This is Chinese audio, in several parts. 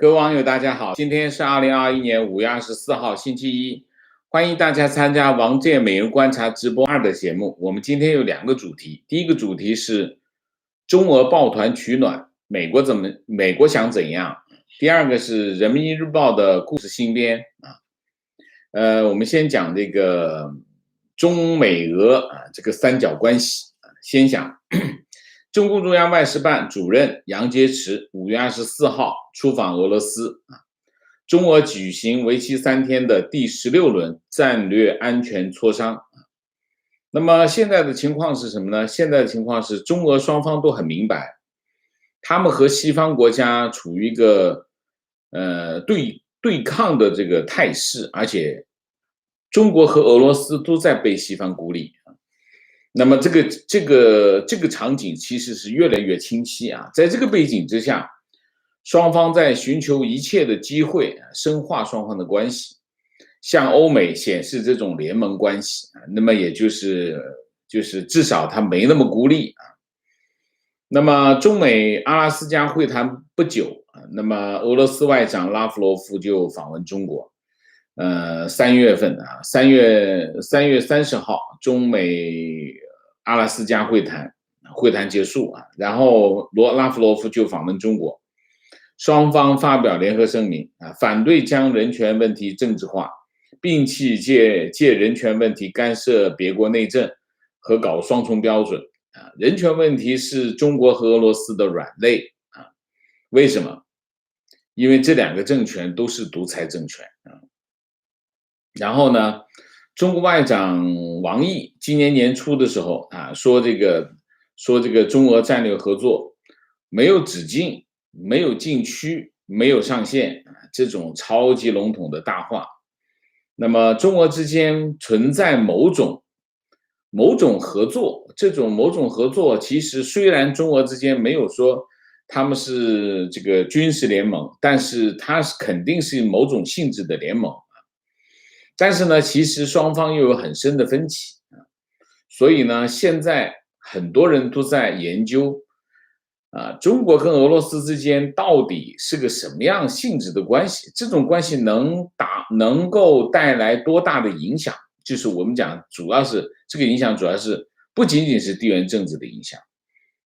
各位网友，大家好，今天是2021年5月24号，星期一，欢迎大家参加王健每日观察直播2的节目。我们今天有2个主题，第一个主题是中俄抱团取暖，美国想怎样？第二个是人民日报的故事新编我们先讲这个中美俄这个三角关系先讲。中共中央外事办主任杨洁篪5月24号出访俄罗斯中俄举行为期3天的第16轮战略安全磋商。那么现在的情况是什么呢？现在的情况是中俄双方都很明白，他们和西方国家处于一个对抗的这个态势，而且中国和俄罗斯都在被西方孤立。那么这个场景其实是越来越清晰在这个背景之下，双方在寻求一切的机会深化双方的关系，向欧美显示这种联盟关系那么也就是至少他没那么孤立那么中美阿拉斯加会谈不久那么俄罗斯外长拉夫罗夫就访问中国。3月份3月30号，中美阿拉斯加会谈结束然后拉夫罗夫就访问中国，双方发表联合声明反对将人权问题政治化，并且借人权问题干涉别国内政和搞双重标准人权问题是中国和俄罗斯的软肋为什么？因为这2个政权都是独裁政权然后呢，中国外长王毅今年年初的时候说这个中俄战略合作没有止境，没有禁区，没有上限这种超级笼统的大话。那么中俄之间存在某种合作，这种某种合作其实虽然中俄之间没有说他们是这个军事联盟，但是它肯定是某种性质的联盟。但是呢，其实双方又有很深的分歧所以呢，现在很多人都在研究中国跟俄罗斯之间到底是个什么样性质的关系？这种关系能够带来多大的影响？就是我们讲，主要是这个影响，主要是不仅仅是地缘政治的影响，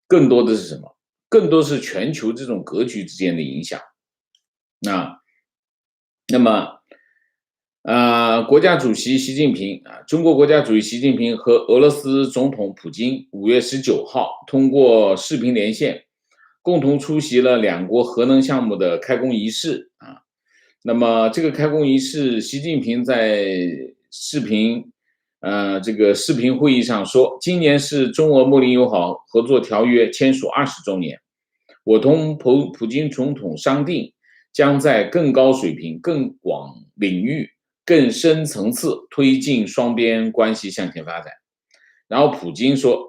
更多的是什么？更多是全球这种格局之间的影响。那么国家主席习近平中国国家主席习近平和俄罗斯总统普京5月19号通过视频连线，共同出席了2国核能项目的开工仪式那么这个开工仪式，习近平在这个视频会议上说，今年是中俄睦邻友好合作条约签署20周年，我同普京总统商定，将在更高水平、更广领域、更深层次推进双边关系向前发展。然后普京说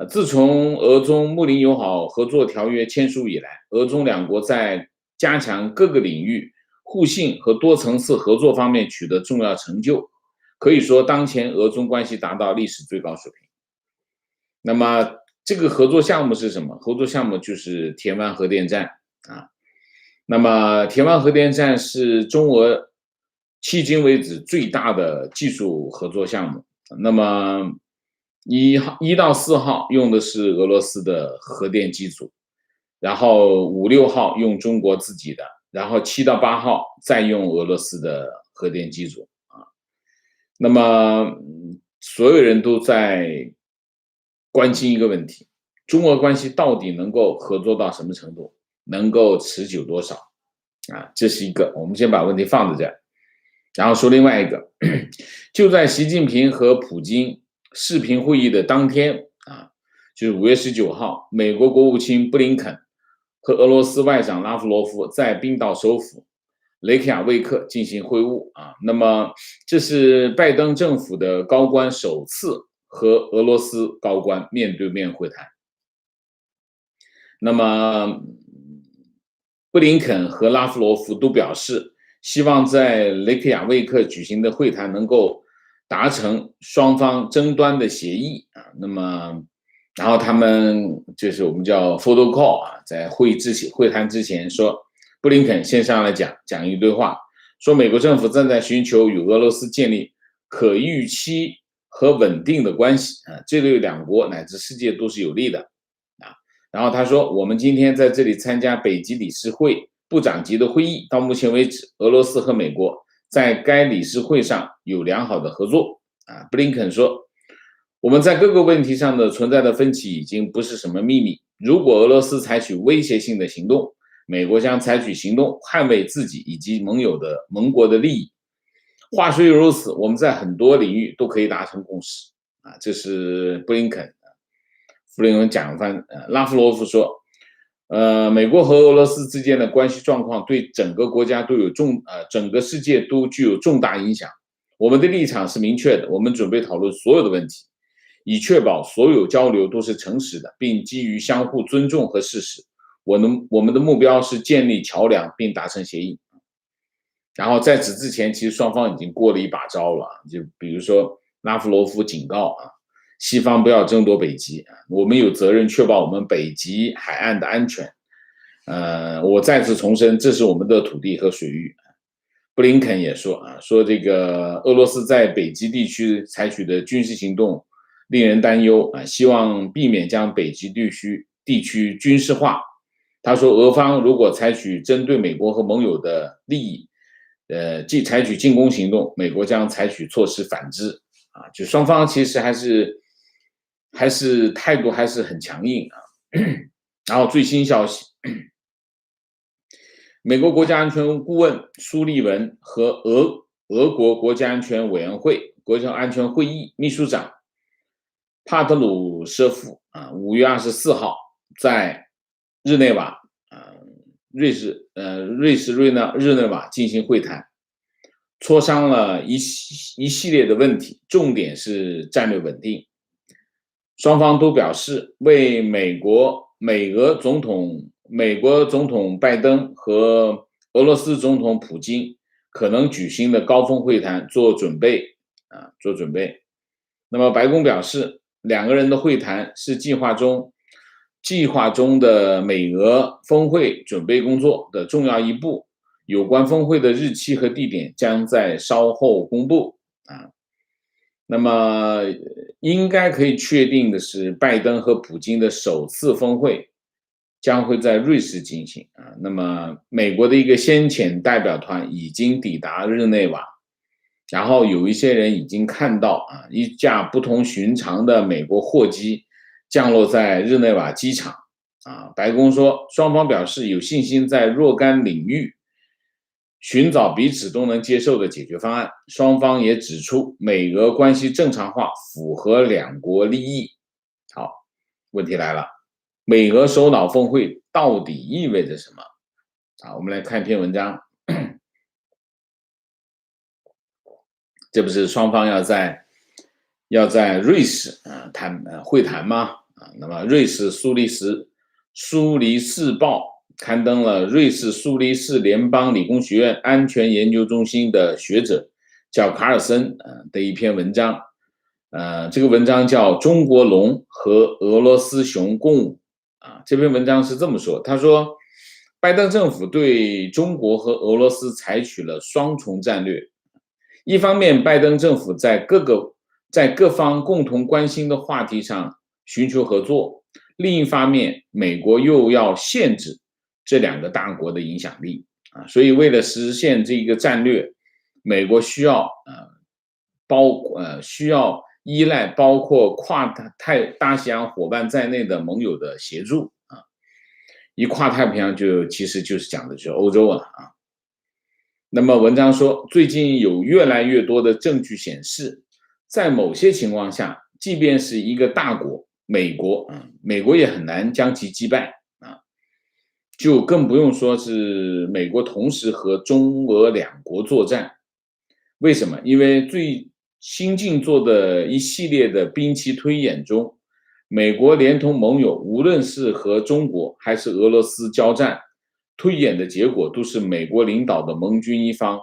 自从俄中睦邻友好合作条约签署以来，俄中2国在加强各个领域互信和多层次合作方面取得重要成就，可以说当前俄中关系达到历史最高水平。那么这个合作项目是什么？合作项目就是田湾核电站那么田湾核电站是中俄迄今为止最大的技术合作项目。那么1到4号用的是俄罗斯的核电机组，然后5、6号用中国自己的，然后7到8号再用俄罗斯的核电机组那么所有人都在关心一个问题，中俄关系到底能够合作到什么程度，能够持久多少这是一个，我们先把问题放在这儿，然后说另外一个就在习近平和普京视频会议的当天就是5月19号，美国国务卿布林肯和俄罗斯外长拉夫罗夫在冰岛首府雷克雅未克进行会晤那么这是拜登政府的高官首次和俄罗斯高官面对面会谈。那么布林肯和拉夫罗夫都表示，希望在雷克雅未克举行的会谈能够达成双方争端的协议那么然后他们就是我们叫 photo call 在会谈之前说，布林肯先上来讲一堆话，说美国政府正在寻求与俄罗斯建立可预期和稳定的关系这对两国乃至世界都是有利的然后他说，我们今天在这里参加北极理事会部长级的会议，到目前为止，俄罗斯和美国在该理事会上有良好的合作布林肯说，我们在各个问题上的存在的分歧已经不是什么秘密。如果俄罗斯采取威胁性的行动，美国将采取行动捍卫自己以及盟国的利益。话虽如此，我们在很多领域都可以达成共识这是布林肯。布林肯讲翻，拉夫罗夫说，美国和俄罗斯之间的关系状况对整个国家都有整个世界都具有重大影响。我们的立场是明确的，我们准备讨论所有的问题，以确保所有交流都是诚实的，并基于相互尊重和事实。我们的目标是建立桥梁并达成协议。然后在此之前，其实双方已经过了一把招了，就比如说拉夫罗夫警告西方不要争夺北极我们有责任确保我们北极海岸的安全。我再次重申，这是我们的土地和水域。布林肯也说说这个俄罗斯在北极地区采取的军事行动令人担忧希望避免将北极地区军事化。他说，俄方如果采取针对美国和盟友的利益，即采取进攻行动，美国将采取措施反制就双方其实还是态度还是很强硬然后最新消息，美国国家安全顾问苏利文和俄国国家安全委员会国家安全会议秘书长帕特鲁舍夫5月24号在日内瓦瑞士日内瓦进行会谈，磋商了一系列的问题，重点是战略稳定。双方都表示为美国总统拜登和俄罗斯总统普京可能举行的高峰会谈做准备。那么白宫表示，两个人的会谈是计划中的美俄峰会准备工作的重要一步，有关峰会的日期和地点将在稍后公布那么应该可以确定的是，拜登和普京的首次峰会将会在瑞士进行那么美国的一个先遣代表团已经抵达日内瓦，然后有一些人已经看到一架不同寻常的美国货机降落在日内瓦机场白宫说，双方表示有信心在若干领域寻找彼此都能接受的解决方案。双方也指出，美俄关系正常化符合两国利益。好，问题来了，美俄首脑峰会到底意味着什么我们来看一篇文章。这不是双方要在瑞士会谈吗那么瑞士苏黎世报刊登了瑞士苏黎世联邦理工学院安全研究中心的学者叫卡尔森的一篇文章这个文章叫中国龙和俄罗斯熊共舞这篇文章是这么说，他说拜登政府对中国和俄罗斯采取了双重战略，一方面拜登政府在各方共同关心的话题上寻求合作，另一方面美国又要限制这两个大国的影响力所以为了实现这个战略，美国需要依赖包括跨大西洋伙伴在内的盟友的协助一跨太平洋其实就是讲的就是欧洲了那么文章说，最近有越来越多的证据显示，在某些情况下，即便是一个大国美国也很难将其击败就更不用说是美国同时和中俄两国作战。为什么？因为最新近做的一系列的兵棋推演中，美国连同盟友无论是和中国还是俄罗斯交战，推演的结果都是美国领导的盟军一方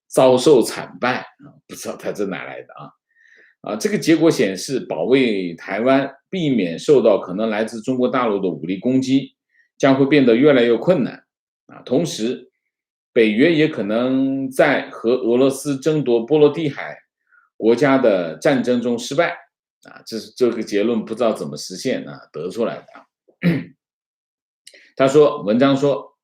遭受惨败不知道他这哪来的这个结果显示，保卫台湾避免受到可能来自中国大陆的武力攻击将会变得越来越困难同时北约也可能在和俄罗斯争夺波罗的海国家的战争中失败这是这个结论不知道怎么实现得出来的他说，文章说，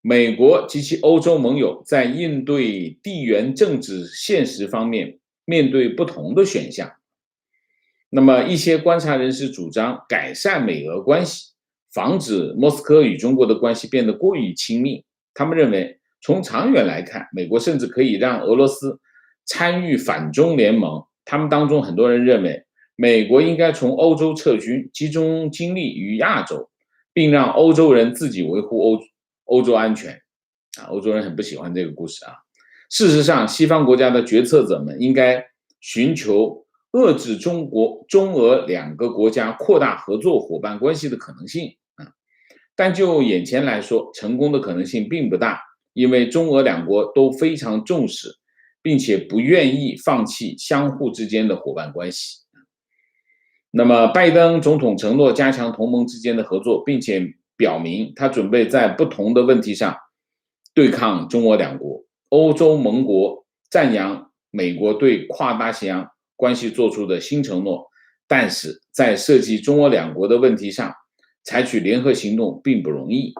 美国及其欧洲盟友在应对地缘政治现实方面面对不同的选项。那么，一些观察人士主张改善美俄关系，防止莫斯科与中国的关系变得过于亲密。他们认为，从长远来看，美国甚至可以让俄罗斯参与反中联盟。他们当中很多人认为，美国应该从欧洲撤军，集中精力于亚洲，并让欧洲人自己维护欧洲安全。欧洲人很不喜欢这个故事事实上，西方国家的决策者们应该寻求遏制中俄两个国家扩大合作伙伴关系的可能性但就眼前来说，成功的可能性并不大，因为中俄两国都非常重视，并且不愿意放弃相互之间的伙伴关系。那么，拜登总统承诺加强同盟之间的合作，并且表明他准备在不同的问题上对抗中俄两国。欧洲盟国赞扬美国对跨大西洋关系做出的新承诺，但是在涉及中俄两国的问题上采取联合行动并不容易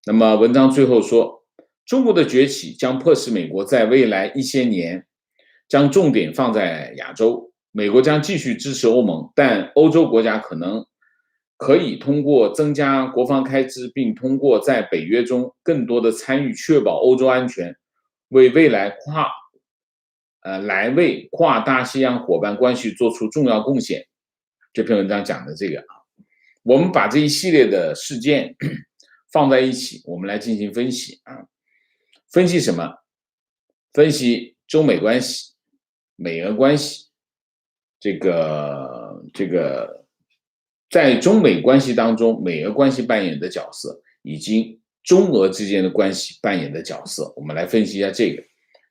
那么文章最后说，中国的崛起将迫使美国在未来一些年将重点放在亚洲。美国将继续支持欧盟，但欧洲国家可以通过增加国防开支，并通过在北约中更多的参与，确保欧洲安全，为未来为跨大西洋伙伴关系做出重要贡献。这篇文章讲的这个我们把这一系列的事件放在一起，我们来进行分析分析什么？分析中美关系、美俄关系，这个在中美关系当中，美俄关系扮演的角色，以及中俄之间的关系扮演的角色，我们来分析一下这个。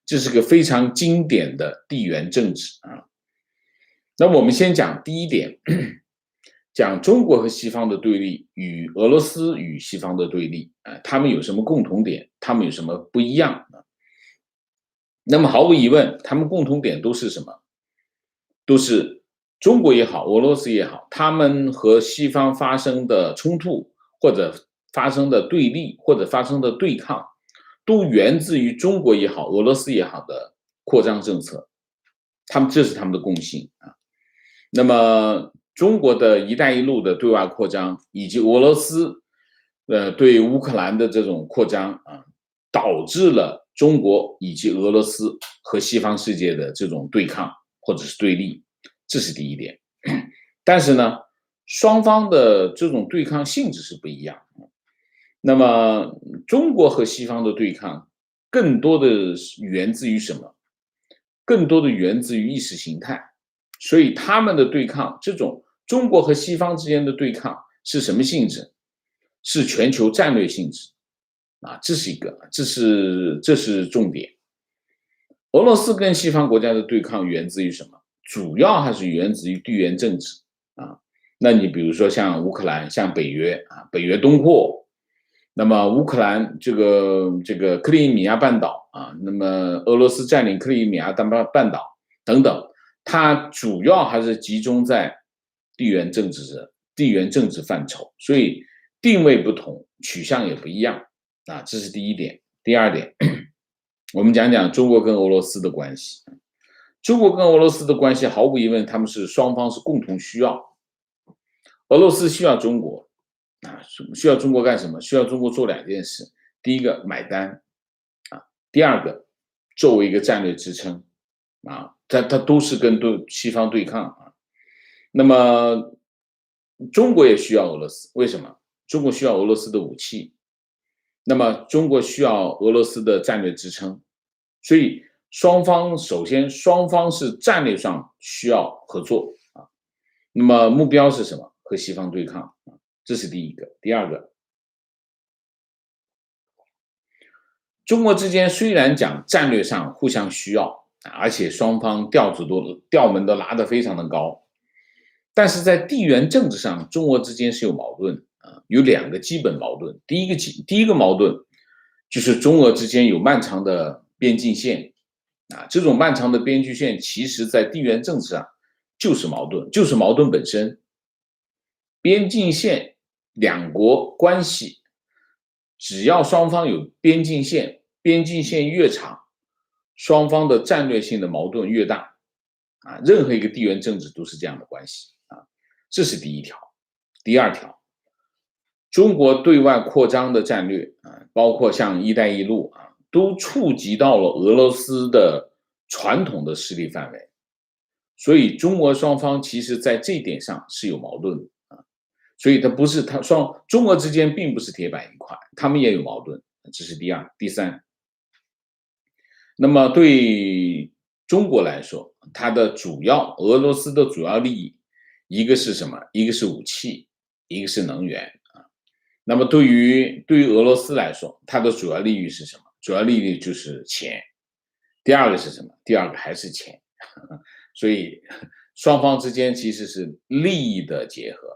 这是个非常经典的地缘政治那我们先讲第一点，讲中国和西方的对立与俄罗斯与西方的对立他们有什么共同点？他们有什么不一样那么毫无疑问，他们共同点都是什么？都是中国也好，俄罗斯也好，他们和西方发生的冲突，或者发生的对立，或者发生的对抗，都源自于中国也好，俄罗斯也好的扩张政策。这是他们的共性那么中国的一带一路的对外扩张，以及俄罗斯对乌克兰的这种扩张导致了中国以及俄罗斯和西方世界的这种对抗或者是对立，这是第一点。但是呢，双方的这种对抗性质是不一样那么中国和西方的对抗更多的源自于什么？更多的源自于意识形态。所以他们的对抗，这种中国和西方之间的对抗是什么性质？是全球战略性质这是一个，这是重点。俄罗斯跟西方国家的对抗源自于什么？主要还是源自于地缘政治那你比如说像乌克兰，像北约北约东扩，那么乌克兰这个克里米亚半岛那么俄罗斯占领克里米亚半岛等等，它主要还是集中在地缘政治范畴，所以定位不同，取向也不一样这是第一点。第二点，我们讲讲中国跟俄罗斯的关系。中国跟俄罗斯的关系，毫无疑问，他们是双方是共同需要。俄罗斯需要中国需要中国干什么？需要中国做两件事：第一个买单第二个作为一个战略支撑它都是跟西方对抗那么中国也需要俄罗斯，为什么？中国需要俄罗斯的武器，那么中国需要俄罗斯的战略支撑，所以首先双方是战略上需要合作那么目标是什么？和西方对抗这是第一个。第二个，中国之间虽然讲战略上互相需要而且双方调门都拉得非常的高，但是在地缘政治上，中俄之间是有矛盾有2个基本矛盾。第一个矛盾就是中俄之间有漫长的边境线这种漫长的边境线其实在地缘政治上就是矛盾，就是矛盾本身。边境线两国关系，只要双方有边境线，边境线越长，双方的战略性的矛盾越大任何一个地缘政治都是这样的关系这是第一条。第二条，中国对外扩张的战略包括像“一带一路”都触及到了俄罗斯的传统的势力范围，所以中俄双方其实在这一点上是有矛盾的所以它不是中俄之间并不是铁板一块，他们也有矛盾，这是第二。第三，那么对中国来说，俄罗斯的主要利益，一个是什么？一个是武器，一个是能源那么对于俄罗斯来说，它的主要利益是什么？主要利益就是钱。第二个是什么？第二个还是钱。所以双方之间其实是利益的结合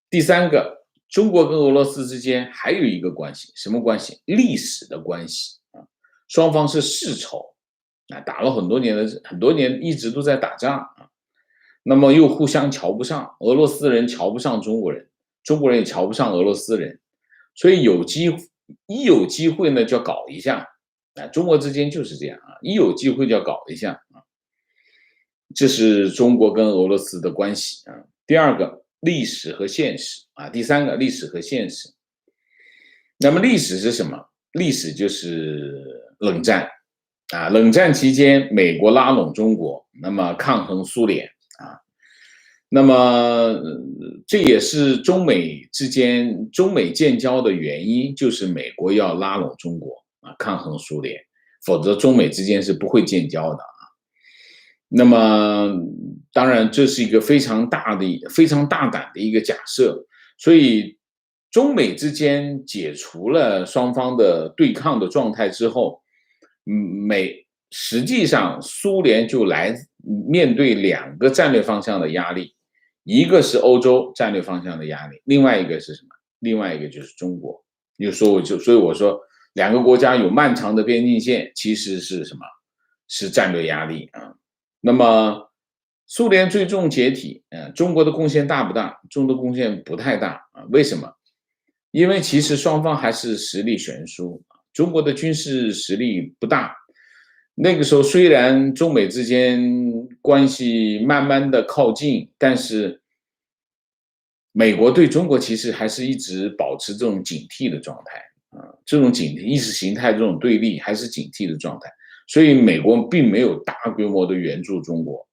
第三个，中国跟俄罗斯之间还有一个关系，什么关系？历史的关系双方是世仇打了很多年一直都在打仗那么又互相瞧不上，俄罗斯人瞧不上中国人，中国人也瞧不上俄罗斯人，所以一有机会呢就要搞一下中国之间就是这样一有机会就要搞一下这是中国跟俄罗斯的关系第二个，历史和现实第三个，历史和现实。那么历史是什么？历史就是冷战冷战期间，美国拉拢中国，那么抗衡苏联那么这也是中美建交的原因，就是美国要拉拢中国抗衡苏联，否则中美之间是不会建交的那么当然这是一个非常大胆的一个假设，所以中美之间解除了双方的对抗的状态之后实际上苏联就面对2个战略方向的压力，一个是欧洲战略方向的压力，另外一个是什么？另外一个就是中国。所以我说2个国家有漫长的边境线，其实是什么？是战略压力那么苏联最终解体中国的贡献大不大？中国的贡献不太大为什么？因为其实双方还是实力悬殊，中国的军事实力不大。那个时候虽然中美之间关系慢慢的靠近，但是美国对中国其实还是一直保持这种警惕的状态这种意识形态这种对立还是警惕的状态，所以美国并没有大规模的援助中国，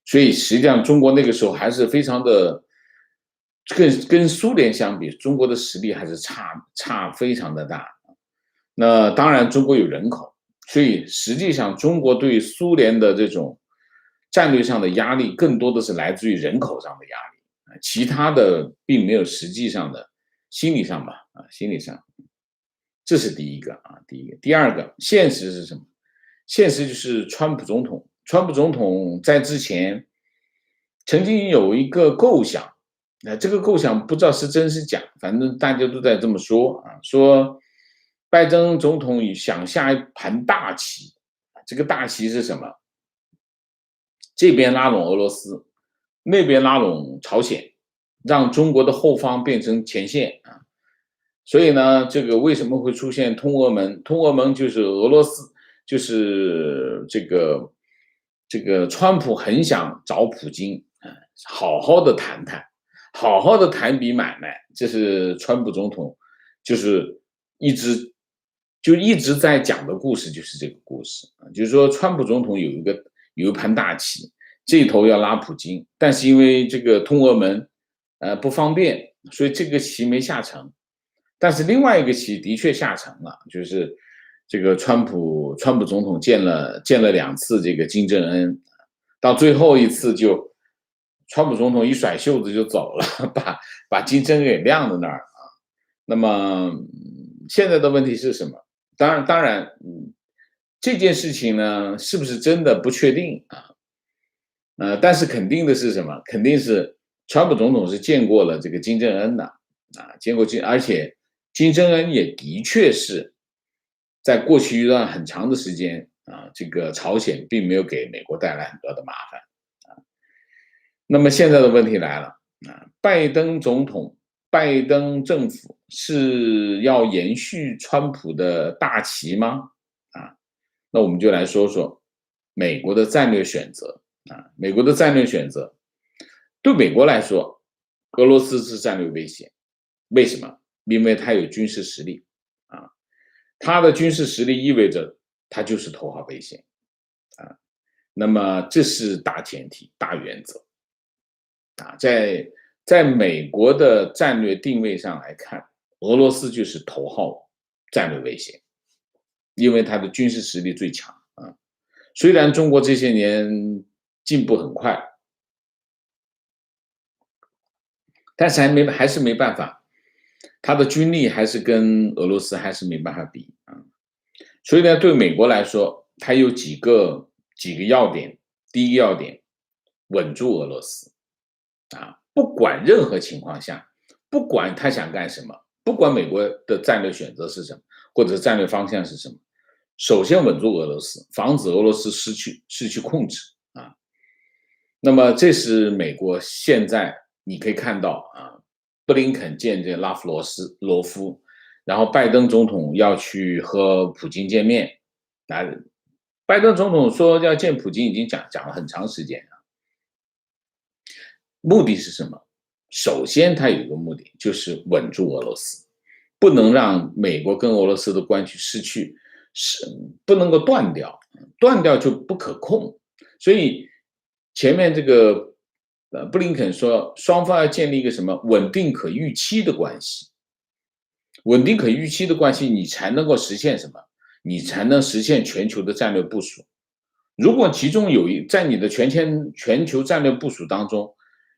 所以实际上中国那个时候还是非常的跟苏联相比，中国的实力还是差非常的大。那当然中国有人口，所以实际上中国对苏联的这种战略上的压力更多的是来自于人口上的压力其他的并没有实际上的心理上吧心理上。这是第一个第二个，现实是什么？现实就是川普总统在之前曾经有一个构想这个构想不知道是真是假，反正大家都在这么说说拜登总统想下一盘大棋这个大棋是什么？这边拉拢俄罗斯，那边拉拢朝鲜，让中国的后方变成前线所以呢，这个为什么会出现通俄门？通俄门就是俄罗斯，就是这个川普很想找普京好好的谈谈，好好的谈笔买卖。这是川普总统就是一直在讲的故事，就是这个故事就是说川普总统有一盘大棋，这一头要拉普京，但是因为这个通俄门不方便，所以这个棋没下成。但是另外一个棋的确下成了，就是这个川普总统见了2次这个金正恩，到最后一次就川普总统一甩袖子就走了，把金正恩给晾在那儿那么现在的问题是什么？当然这件事情呢是不是真的不确定但是肯定的是什么？肯定是川普总统是见过了这个金正恩的而且金正恩也的确是在过去一段很长的时间这个朝鲜并没有给美国带来很多的麻烦那么现在的问题来了拜登总统、拜登政府是要延续川普的大旗吗？那我们就来说说美国的战略选择美国的战略选择对美国来说，俄罗斯是战略威胁。为什么？因为它有军事实力它的军事实力意味着它就是头号威胁那么这是大前提、大原则在美国的战略定位上来看，俄罗斯就是头号战略威胁，因为它的军事实力最强虽然中国这些年进步很快，但是还是没办法，它的军力还是跟俄罗斯还是没办法比所以呢，对美国来说，它有几个要点。第一个要点，稳住俄罗斯不管任何情况下，不管他想干什么，不管美国的战略选择是什么，或者战略方向是什么，首先稳住俄罗斯，防止俄罗斯失去控制那么这是美国现在你可以看到布林肯见这拉夫罗夫，然后拜登总统要去和普京见面拜登总统说要见普京已经讲了很长时间目的是什么？首先他有一个目的就是稳住俄罗斯，不能让美国跟俄罗斯的关系不能够断掉，断掉就不可控。所以前面这个布林肯说双方要建立一个什么稳定可预期的关系，稳定可预期的关系你才能够实现什么？你才能实现全球的战略部署。如果其中在你的全球战略部署当中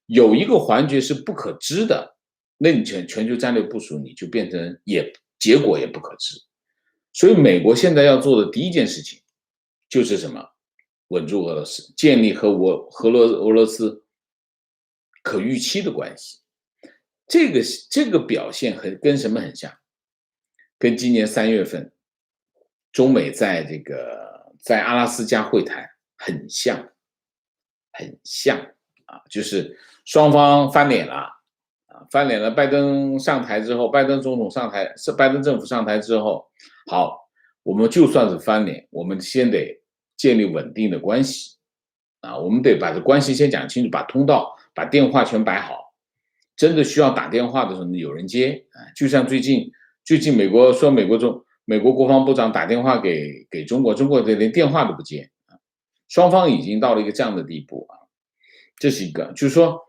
有一个环节是不可知的，那你全球战略部署你就变成结果也不可知。所以美国现在要做的第一件事情就是什么？稳住俄罗斯，建立和俄罗斯可预期的关系。这个表现跟什么很像？跟今年3月份中美在阿拉斯加会谈很像就是双方翻脸了翻脸了。拜登上台之后，拜登总统上台，拜登政府上台之后，好，我们就算是翻脸，我们先得建立稳定的关系我们得把这关系先讲清楚，把通道、把电话全摆好。真的需要打电话的时候有人接就像最近美国说美国国防部长打电话给中国，中国连电话都不接双方已经到了一个这样的地步这是一个，就是说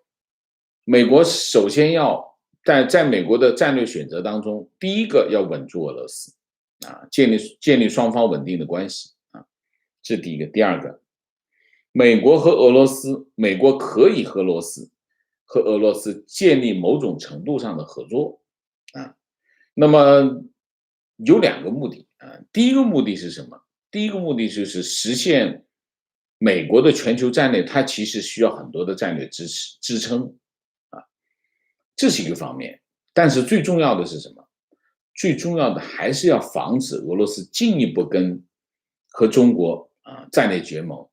美国首先要在美国的战略选择当中，第一个要稳住俄罗斯建立双方稳定的关系这是第一个。第二个，美国可以和俄罗斯建立某种程度上的合作那么有2个目的第一个目的是什么？第一个目的就是实现美国的全球战略，它其实需要很多的战略支撑这是一个方面。但是最重要的是什么？最重要的还是要防止俄罗斯进一步和中国战略结盟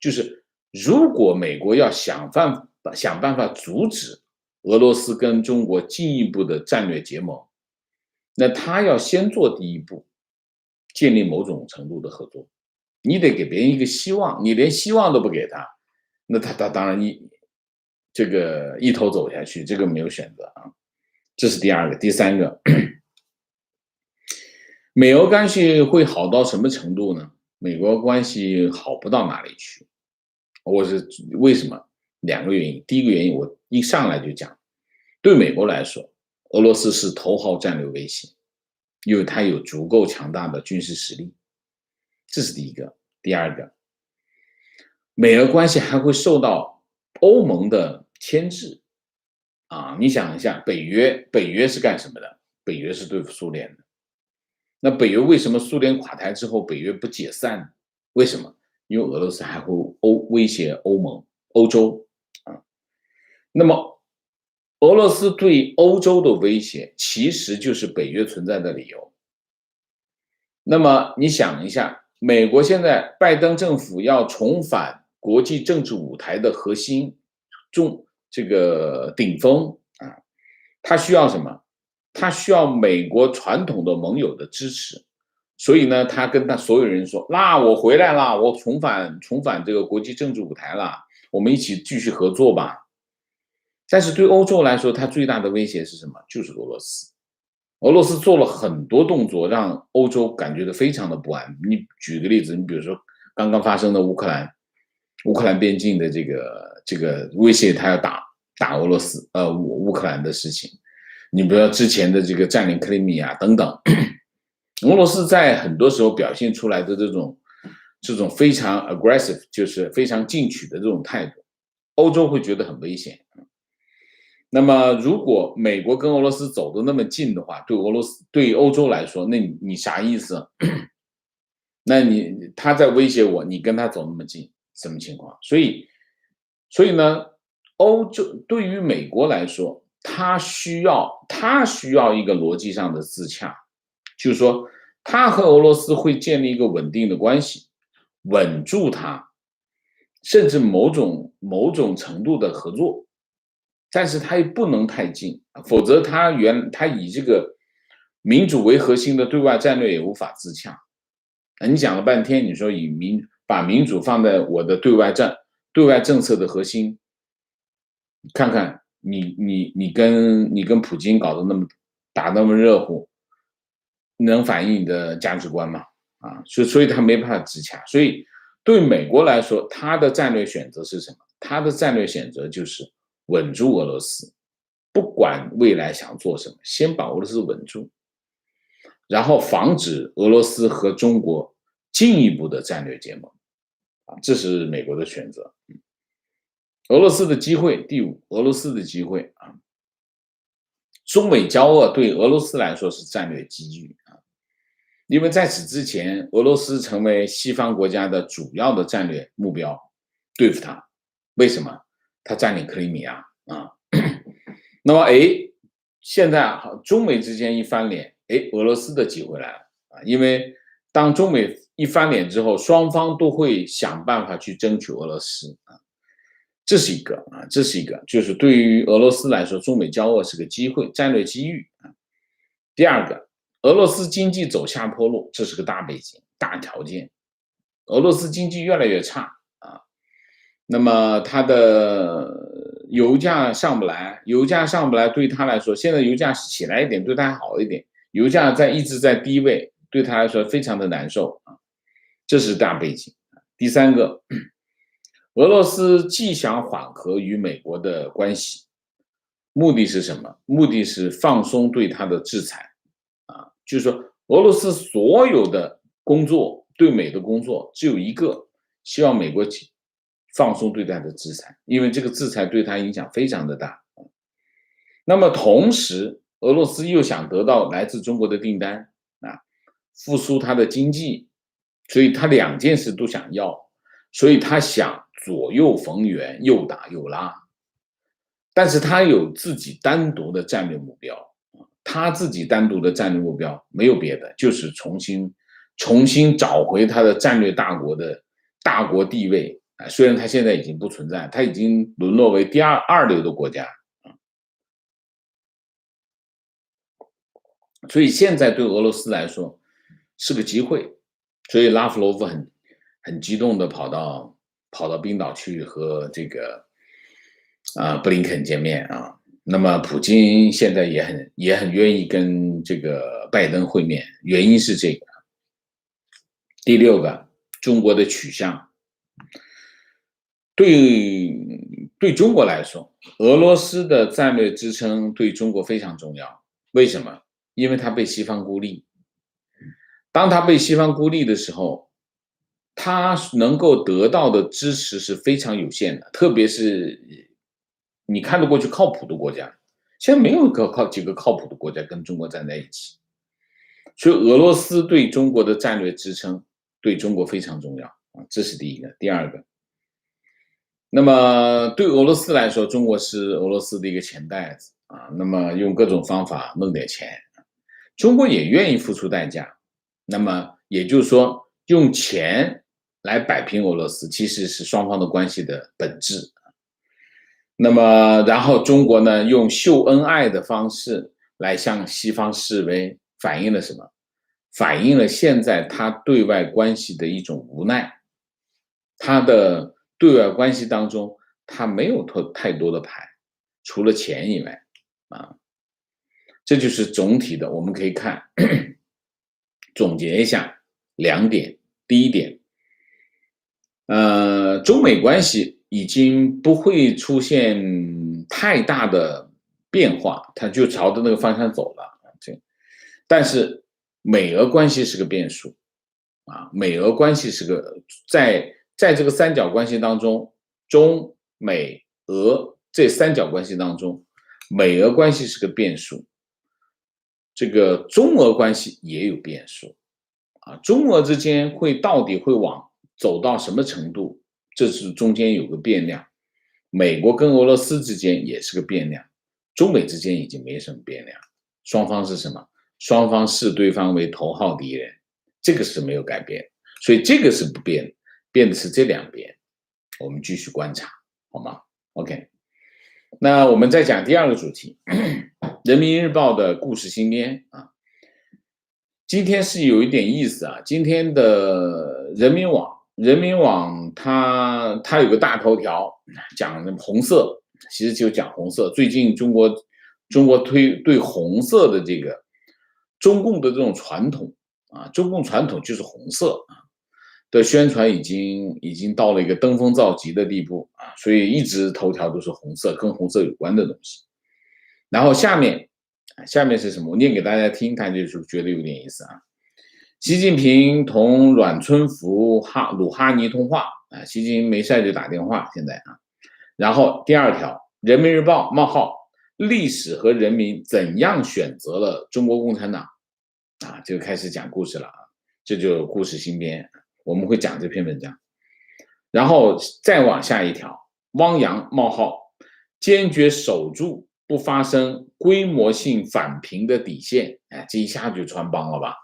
就是如果美国要想办法阻止俄罗斯跟中国进一步的战略结盟，那他要先做第一步，建立某种程度的合作。你得给别人一个希望，你连希望都不给他，那他当然一头走下去，这个没有选择这是第二个。第三个，美俄关系会好到什么程度呢？美国关系好不到哪里去。为什么？2个原因。第一个原因我一上来就讲，对美国来说，俄罗斯是头号战略威胁，因为它有足够强大的军事实力，这是第一个。第二个，美俄关系还会受到欧盟的牵制你想一下，北约是干什么的？北约是对付苏联的。那北约为什么苏联垮台之后北约不解散？为什么？因为俄罗斯还会威胁欧洲那么，俄罗斯对欧洲的威胁，其实就是北约存在的理由。那么，你想一下，美国现在拜登政府要重返国际政治舞台的核心这个顶峰啊，他需要什么？他需要美国传统的盟友的支持。所以呢，他跟他所有人说：“那我回来了，我重返这个国际政治舞台了，我们一起继续合作吧。”但是对欧洲来说，它最大的威胁是什么？就是俄罗斯。俄罗斯做了很多动作，让欧洲感觉到非常的不安。你举个例子，你比如说刚刚发生的乌克兰边境的这个威胁，他要打俄罗斯乌克兰的事情。你比如说之前的这个占领克里米亚等等，俄罗斯在很多时候表现出来的这种非常 aggressive，就是非常进取的这种态度，欧洲会觉得很危险。那么，如果美国跟俄罗斯走得那么近的话，对欧洲来说，那你啥意思？那他在威胁我，你跟他走那么近，什么情况？所以呢，欧洲对于美国来说，他需要一个逻辑上的自洽，就是说，他和俄罗斯会建立一个稳定的关系，稳住它，甚至某种程度的合作。但是它又不能太近，否则它以这个民主为核心的对外战略也无法自洽。你讲了半天，你说把民主放在我的对外政策的核心，看看你跟普京打那么热乎，能反映你的价值观吗？所以他没办法自洽。所以对美国来说，他的战略选择是什么？他的战略选择就是稳住俄罗斯，不管未来想做什么，先把俄罗斯稳住，然后防止俄罗斯和中国进一步的战略结盟。这是美国的选择。俄罗斯的机会，第五，俄罗斯的机会啊，中美交恶对俄罗斯来说是战略机遇啊，因为在此之前，俄罗斯成为西方国家的主要的战略目标，对付它。为什么？它占领克里米亚啊。那么，现在中美之间一翻脸，俄罗斯的机会来了啊，因为当中美一翻脸之后，双方都会想办法去争取俄罗斯啊。这是一个，就是对于俄罗斯来说，中美交恶是个机会，战略机遇啊。第二个，俄罗斯经济走下坡路，这是个大背景、大条件。俄罗斯经济越来越差啊，那么它的油价上不来，对他来说，现在油价起来一点，对他还好一点，油价一直在低位，对他来说非常的难受啊，这是大背景。第三个，俄罗斯既想缓和与美国的关系，目的是什么？目的是放松对他的制裁啊，就是说俄罗斯所有的工作对美的工作只有一个，希望美国放松对待的制裁，因为这个制裁对他影响非常的大。那么同时，俄罗斯又想得到来自中国的订单啊，复苏它的经济，所以他两件事都想要，所以他想左右逢源，又打又拉。但是他有自己单独的战略目标，他自己单独的战略目标没有别的，就是重新找回他的战略大国地位。虽然他现在已经不存在，他已经沦落为第二流的国家。所以现在对俄罗斯来说是个机会，所以拉夫罗夫很激动的跑到冰岛去和这个布林肯见面啊。那么普京现在也很愿意跟这个拜登会面，原因是这个。第六个，中国的取向，对中国来说，俄罗斯的战略支撑对中国非常重要。为什么？因为它被西方孤立。当他被西方孤立的时候，他能够得到的支持是非常有限的，特别是你看得过去靠谱的国家，现在没有几个靠谱的国家跟中国站在一起，所以俄罗斯对中国的战略支撑对中国非常重要啊，这是第一个。第二个，那么对俄罗斯来说，中国是俄罗斯的一个钱袋子啊，那么用各种方法弄点钱，中国也愿意付出代价。那么也就是说，用钱来摆平俄罗斯，其实是双方的关系的本质。那么，然后中国呢，用秀恩爱的方式来向西方示威，反映了什么？反映了现在他对外关系的一种无奈。他的对外关系当中，他没有太多的牌，除了钱以外，啊，这就是总体的。我们可以看总结一下两点。第一点，中美关系已经不会出现太大的变化，它就朝着那个方向走了。但是美俄关系是个变数啊，美俄关系是个在这个三角关系当中，中美俄这三角关系当中，美俄关系是个变数，这个中俄关系也有变数啊，中俄之间到底会走到什么程度？这是中间有个变量。美国跟俄罗斯之间也是个变量，中美之间已经没什么变量，双方是什么？双方视对方为头号敌人，这个是没有改变，所以这个是不变的，变的是这两边。我们继续观察，好吗 ？OK， 那我们再讲第二个主题，人民日报的故事新编啊。今天是有一点意思啊，今天的人民网它有个大头条，讲红色，其实就讲红色。最近中国对红色的这个中共的这种传统啊，中共传统就是红色啊的宣传已经到了一个登峰造极的地步啊，所以一直头条都是红色，跟红色有关的东西。然后下面是什么？我念给大家听，看就是觉得有点意思啊。习近平同阮春福、鲁哈尼通话啊，习近平没事就打电话，现在啊。然后第二条，人民日报冒号历史和人民怎样选择了中国共产党啊，就开始讲故事了啊，这就故事新编，我们会讲这篇文章。然后再往下一条，汪洋冒号坚决守住不发生规模性反平的底线，哎，这一下就穿帮了吧？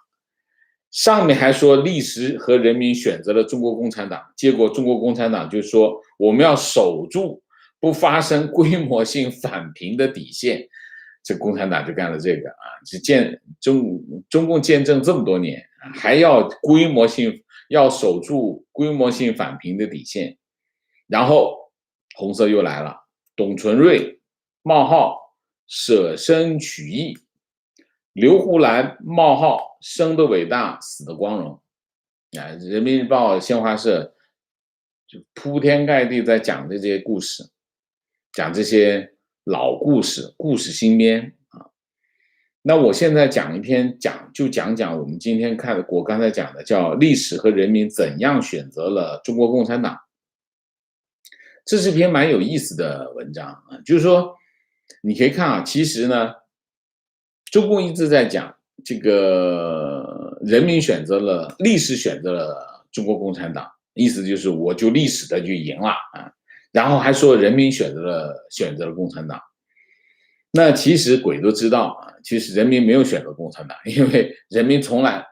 上面还说历史和人民选择了中国共产党，结果中国共产党就说我们要守住不发生规模性反平的底线，这共产党就干了这个啊！中共建政这么多年，还要要守住规模性反平的底线，然后红色又来了，董存瑞冒号舍身取义，刘胡兰冒号生的伟大，死的光荣啊！人民日报新华社就铺天盖地在讲这些故事，讲这些老故事，故事新编啊。那我现在讲一篇讲我们今天看的，我刚才讲的叫《历史和人民怎样选择了中国共产党》，这是篇蛮有意思的文章啊。就是说，你可以看啊，其实呢，中共一直在讲这个人民历史选择了中国共产党，意思就是我就历史的就赢了啊。然后还说人民选择了共产党，那其实鬼都知道啊，其实人民没有选择共产党，因为人民从来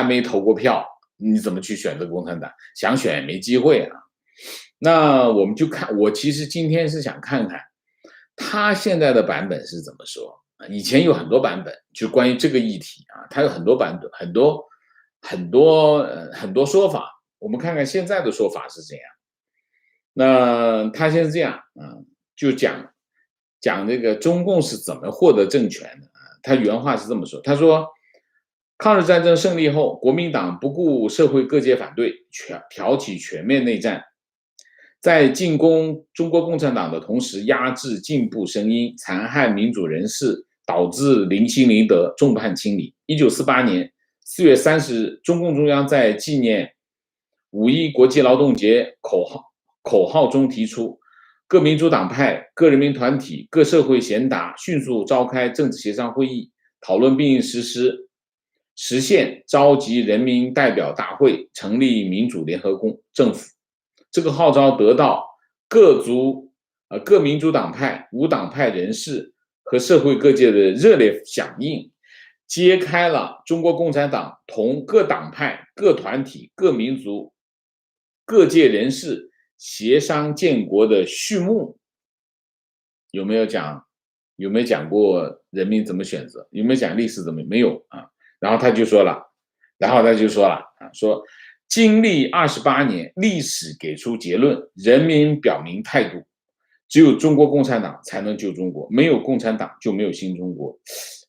没投过票，你怎么去选择共产党？想选也没机会啊。那我们就看，我其实今天是想看看他现在的版本是怎么说。以前有很多版本，就关于这个议题啊，它有很多版本，很多说法。我们看看现在的说法是怎样。那他现在这样啊，就讲这个中共是怎么获得政权的啊？他原话是这么说，他说，抗日战争胜利后，国民党不顾社会各界反对，挑起全面内战，在进攻中国共产党的同时，压制进步声音，残害民主人士，导致零星零德，众叛亲离。1948年4月30日，中共中央在纪念5·1国际劳动节口号中提出，各民主党派、各人民团体、各社会贤达迅速召开政治协商会议，讨论并实现召集人民代表大会，成立民主联合政府。这个号召得到各民主党派、无党派人士和社会各界的热烈响应，揭开了中国共产党同各党派、各团体、各民族、各界人士协商建国的序幕。有没有讲过人民怎么选择？有没有讲历史怎么没有啊？然后他就说了说经历28年，历史给出结论，人民表明态度，只有中国共产党才能救中国，没有共产党就没有新中国。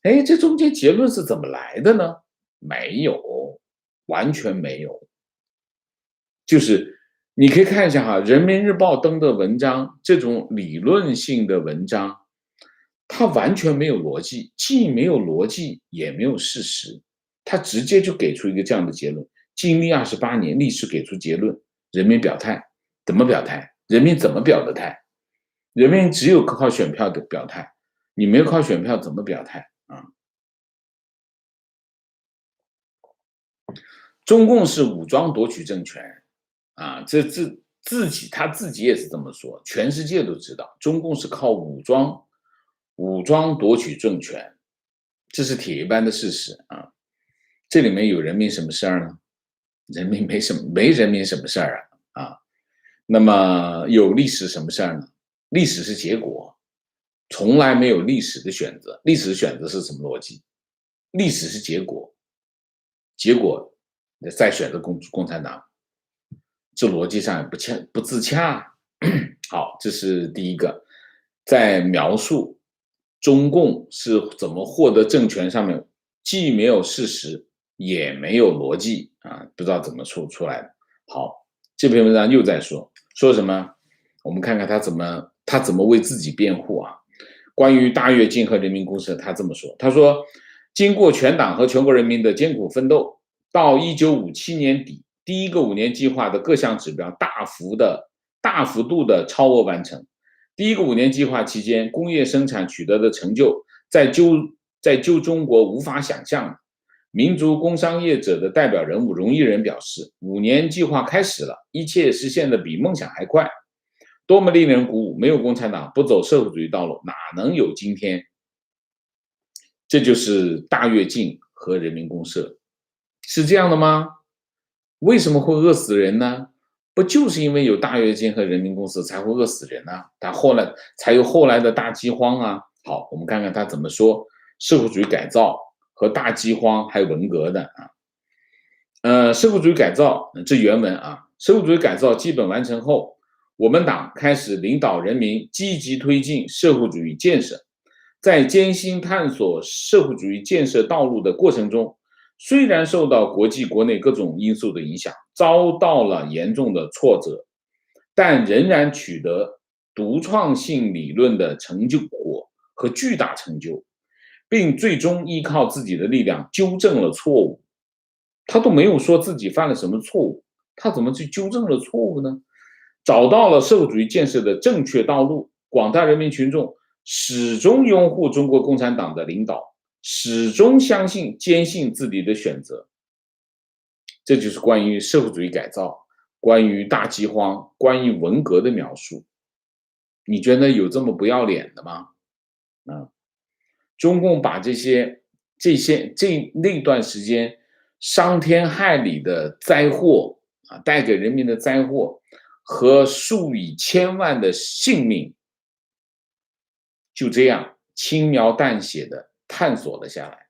哎，这中间结论是怎么来的呢？没有，完全没有。就是你可以看一下哈，人民日报登的文章，这种理论性的文章，它完全没有逻辑，既没有逻辑，也没有事实，它直接就给出一个这样的结论。经历28年，历史给出结论，人民表态，怎么表态？人民怎么表的态？人民只有靠选票的表态，你没有靠选票怎么表态啊？中共是武装夺取政权啊，他自己也是这么说，全世界都知道，中共是靠武装夺取政权，这是铁一般的事实啊。这里面有人民什么事儿呢？人民没人民什么事儿啊。那么有历史什么事儿呢？历史是结果，从来没有历史的选择。历史选择是什么逻辑？历史是结果，结果再选择共产党，这逻辑上不自洽。好，这是第一个，在描述中共是怎么获得政权上面，既没有事实，也没有逻辑啊，不知道怎么出来的。好，这篇文章又在说什么？我们看看他怎么为自己辩护啊？关于大跃进和人民公社，他这么说，他说，经过全党和全国人民的艰苦奋斗，到1957年底，第一个5年计划的各项指标大幅度的超额完成。第一个5年计划期间，工业生产取得的成就，在旧中国无法想象。民族工商业者的代表人物荣毅人表示，5年计划开始了，一切实现的比梦想还快，多么令人鼓舞！没有共产党，不走社会主义道路，哪能有今天？这就是大跃进和人民公社，是这样的吗？为什么会饿死人呢？不就是因为有大跃进和人民公社才会饿死人啊？才有后来的大饥荒啊。好，我们看看他怎么说社会主义改造和大饥荒还有文革的啊。社会主义改造，这原文啊，社会主义改造基本完成后，我们党开始领导人民积极推进社会主义建设。在艰辛探索社会主义建设道路的过程中，虽然受到国际国内各种因素的影响，遭到了严重的挫折，但仍然取得独创性理论的成果和巨大成就，并最终依靠自己的力量纠正了错误。他都没有说自己犯了什么错误，他怎么去纠正了错误呢？找到了社会主义建设的正确道路，广大人民群众始终拥护中国共产党的领导，始终坚信自己的选择。这就是关于社会主义改造、关于大饥荒、关于文革的描述。你觉得有这么不要脸的吗？中共把那段时间伤天害理的灾祸啊，带给人民的灾祸和数以千万的性命，就这样轻描淡写的探索了下来，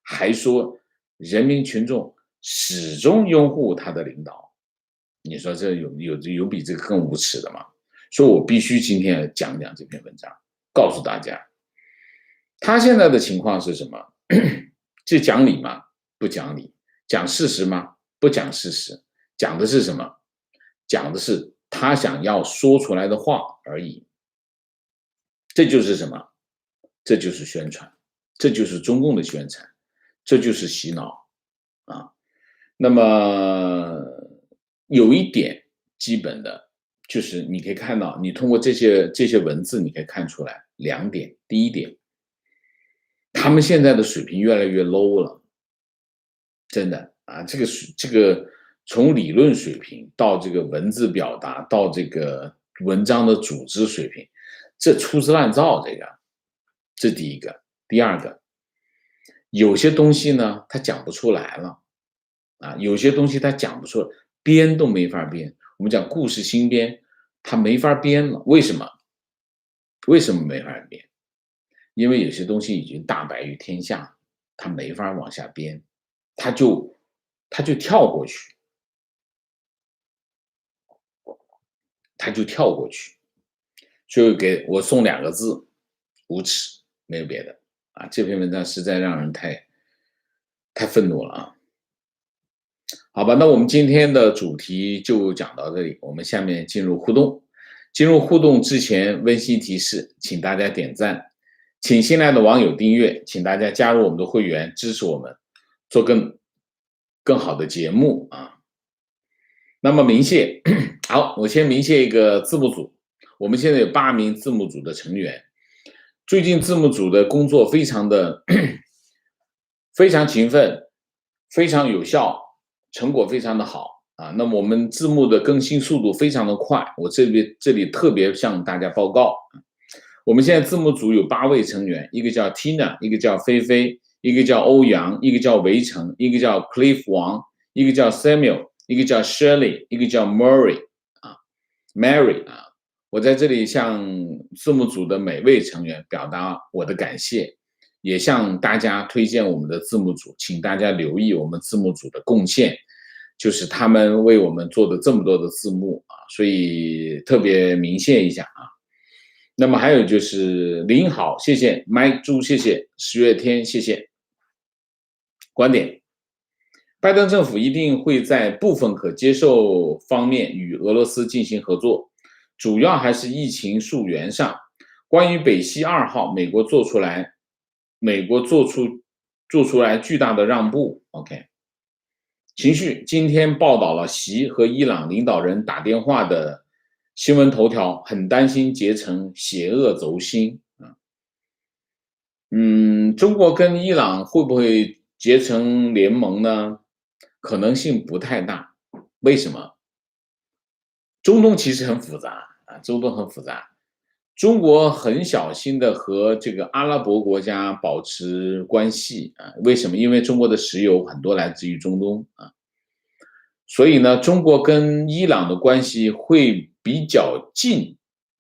还说人民群众始终拥护他的领导，你说这有比这个更无耻的吗？所以我必须今天讲这篇文章，告诉大家，他现在的情况是什么？这讲理吗？不讲理。讲事实吗？不讲事实。讲的是什么？讲的是他想要说出来的话而已。这就是什么？这就是宣传，这就是中共的宣传，这就是洗脑啊。那么有一点基本的，就是你可以看到，你通过这些文字，你可以看出来2点。第一点，他们现在的水平越来越 low 了，真的啊，这个从理论水平到这个文字表达，到这个文章的组织水平，这粗制滥造，这第一个。第二个，有些东西呢，他讲不出来了啊，有些东西他讲不出来，编都没法编。我们讲故事新编，他没法编了，为什么？为什么没法编？因为有些东西已经大白于天下，他没法往下编，他就跳过去，他就跳过去，所以给我送2个字：无耻，没有别的啊。这篇文章实在让人太愤怒了啊！好吧，那我们今天的主题就讲到这里，我们下面进入互动。进入互动之前，温馨提示，请大家点赞，请新来的网友订阅，请大家加入我们的会员，支持我们做更好的节目啊。那么鸣谢，好，我先鸣谢一个字幕组，我们现在有8名字幕组的成员，最近字幕组的工作非常勤奋，非常有效，成果非常的好。啊，那么我们字幕的更新速度非常的快，我这里特别向大家报告，我们现在字幕组有8位成员，一个叫 Tina， 一个叫菲菲，一个叫欧阳，一个叫围城，一个叫 Cliff 王，一个叫 Samuel， 一个叫 Shirley， 一个叫 Mary 啊。我在这里向字幕组的每位成员表达我的感谢，也向大家推荐我们的字幕组，请大家留意我们字幕组的贡献。就是他们为我们做的这么多的字幕啊，所以特别鸣谢一下啊。那么还有就是林好，谢谢麦猪，谢谢10月天，谢谢。观点：拜登政府一定会在部分可接受方面与俄罗斯进行合作，主要还是疫情溯源上。关于北溪2号，美国做出来巨大的让步。OK。情绪今天报道了习和伊朗领导人打电话的新闻头条，很担心结成邪恶轴心啊。中国跟伊朗会不会结成联盟呢？可能性不太大。为什么？中东其实很复杂啊，中东很复杂。中国很小心的和这个阿拉伯国家保持关系啊，为什么？因为中国的石油很多来自于中东啊，所以呢，中国跟伊朗的关系会比较近。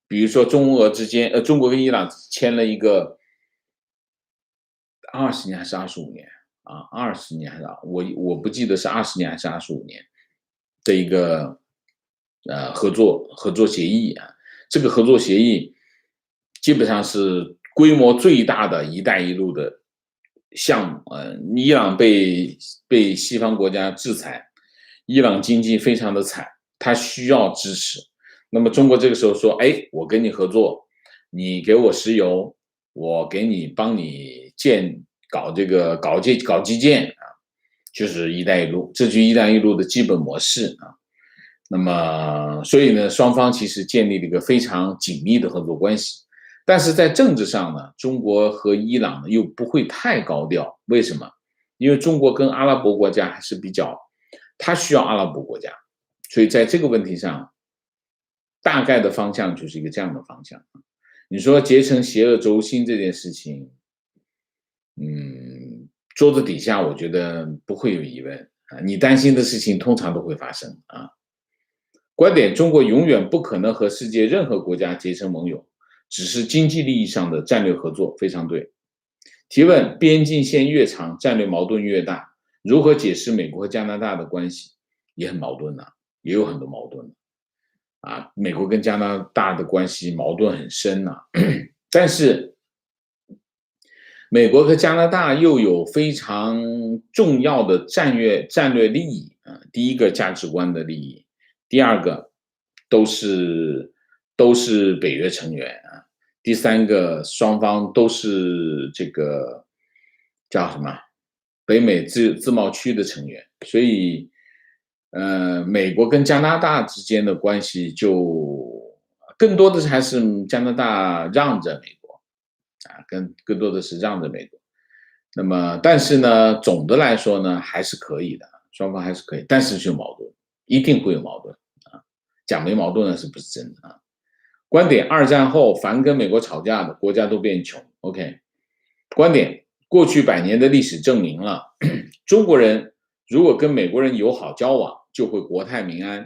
比如说中俄之间，中国跟伊朗签了一个20年还是25年啊？20年还是我不记得是20年还是25年的一个合作协议啊。这个合作协议基本上是规模最大的一带一路的项目。伊朗被西方国家制裁，伊朗经济非常的惨，他需要支持。那么中国这个时候说，哎，我跟你合作，你给我石油，我帮你搞基建啊，就是一带一路，这就是一带一路的基本模式啊。那么，所以呢，双方其实建立了一个非常紧密的合作关系。但是在政治上呢，中国和伊朗呢又不会太高调。为什么？因为中国跟阿拉伯国家还是他需要阿拉伯国家，所以在这个问题上，大概的方向就是一个这样的方向。你说结成邪恶轴心这件事情，桌子底下我觉得不会有疑问啊，你担心的事情通常都会发生啊。观点：中国永远不可能和世界任何国家结成盟友，只是经济利益上的战略合作，非常对。提问：边境线越长，战略矛盾越大，如何解释美国和加拿大的关系？也很矛盾也有很多矛盾啊。美国跟加拿大的关系矛盾很深但是美国和加拿大又有非常重要的战略利益啊。第一个价值观的利益，第二个都是北约成员啊，第三个双方都是这个叫什么北美自贸区的成员，所以美国跟加拿大之间的关系就更多的还是加拿大让着美国啊，更多的是让着美国。那么但是呢，总的来说呢还是可以的，双方还是可以，但是就矛盾一定会有矛盾啊。讲没矛盾那是不是真的啊？观点：二战后，凡跟美国吵架的国家都变穷。OK， 观点：过去100年的历史证明了，中国人如果跟美国人友好交往，就会国泰民安；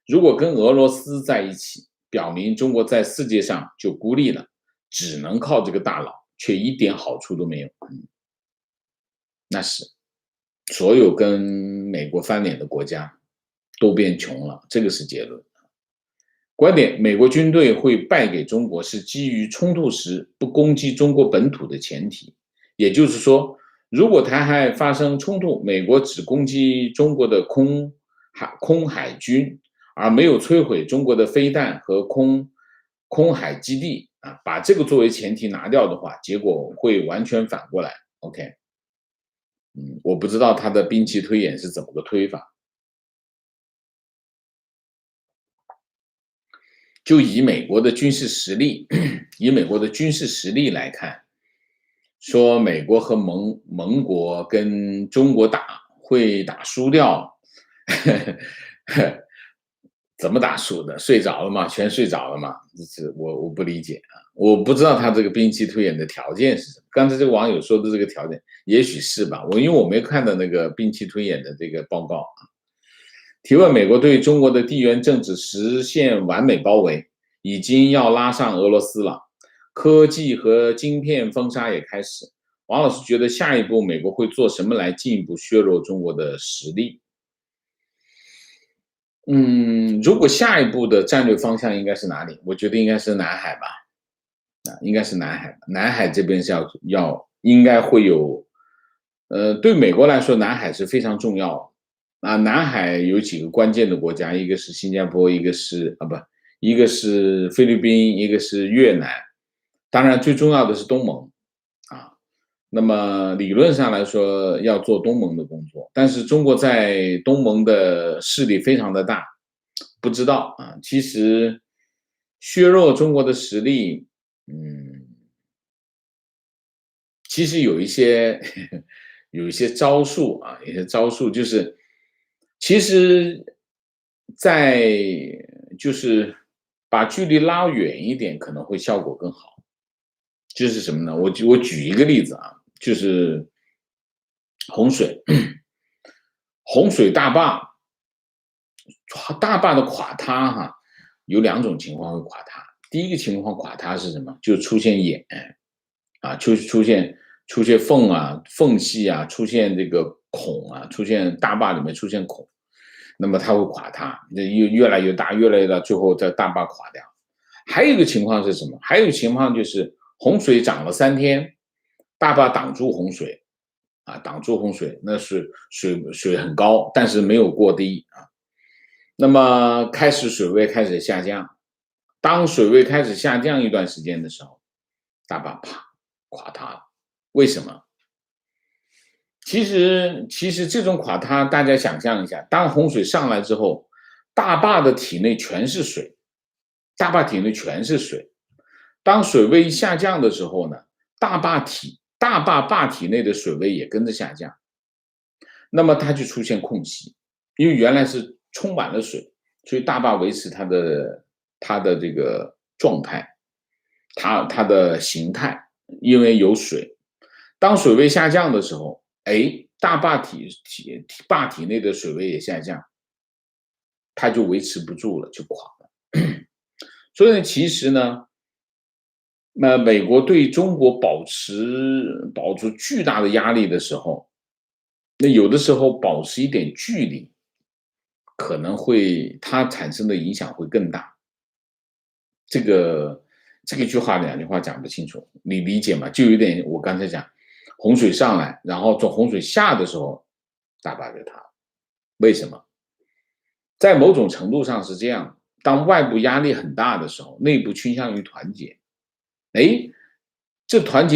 如果跟俄罗斯在一起，表明中国在世界上就孤立了，只能靠这个大佬，却一点好处都没有。那是所有跟美国翻脸的国家都变穷了，这个是结论。观点：美国军队会败给中国，是基于冲突时不攻击中国本土的前提。也就是说，如果台海发生冲突，美国只攻击中国的空海军，而没有摧毁中国的飞弹和空海基地啊，把这个作为前提拿掉的话，结果会完全反过来。OK， 我不知道他的兵棋推演是怎么个推法。就以美国的军事实力，来看，说美国和盟国跟中国会打输掉，怎么打输的？睡着了吗？全睡着了吗？我不理解啊，我不知道他这个兵棋推演的条件是什么。刚才这个网友说的这个条件，也许是吧，因为我没看到那个兵棋推演的这个报告啊。提问：美国对中国的地缘政治实现完美包围，已经要拉上俄罗斯了，科技和晶片封杀也开始。王老师觉得下一步美国会做什么来进一步削弱中国的实力？如果下一步的战略方向应该是哪里？我觉得应该是南海吧，应该是南海。南海这边是应该会有，对美国来说，南海是非常重要。南海有几个关键的国家，一个是新加坡，一个是菲律宾，一个是越南，当然最重要的是东盟啊。那么理论上来说要做东盟的工作，但是中国在东盟的势力非常的大，不知道啊。其实削弱中国的实力，其实有一些招数啊，就是其实就是把距离拉远一点，可能会效果更好。就是什么呢？我举一个例子啊，就是洪水，洪水大坝的垮塌哈，有2种情况会垮塌。第一个情况垮塌是什么？就出现眼啊，出现缝隙啊，出现这个孔啊，出现大坝里面出现孔，那么它会垮塌，越来越大，最后这大坝垮掉。还有一个情况是什么？还有一个情况就是洪水涨了3天，大坝挡住洪水，那是水很高，但是没有过低啊。那么水位开始下降，当水位开始下降一段时间的时候，大坝啪垮塌了。为什么？其实这种垮塌，大家想象一下，当洪水上来之后，大坝体内全是水。当水位下降的时候呢，大坝坝体内的水位也跟着下降，那么它就出现空隙，因为原来是充满了水，所以大坝维持它的这个状态，它的形态，因为有水。当水位下降的时候，大坝体内的水位也下降，它就维持不住了，就垮了。所以呢，其实呢，美国对中国保持巨大的压力的时候，那有的时候保持一点距离，可能它产生的影响会更大。这个一句话2句话讲不清楚，你理解吗？就有点我刚才讲，洪水上来，然后从洪水下的时候，大坝就塌了。为什么？在某种程度上是这样，当外部压力很大的时候，内部倾向于团结。这团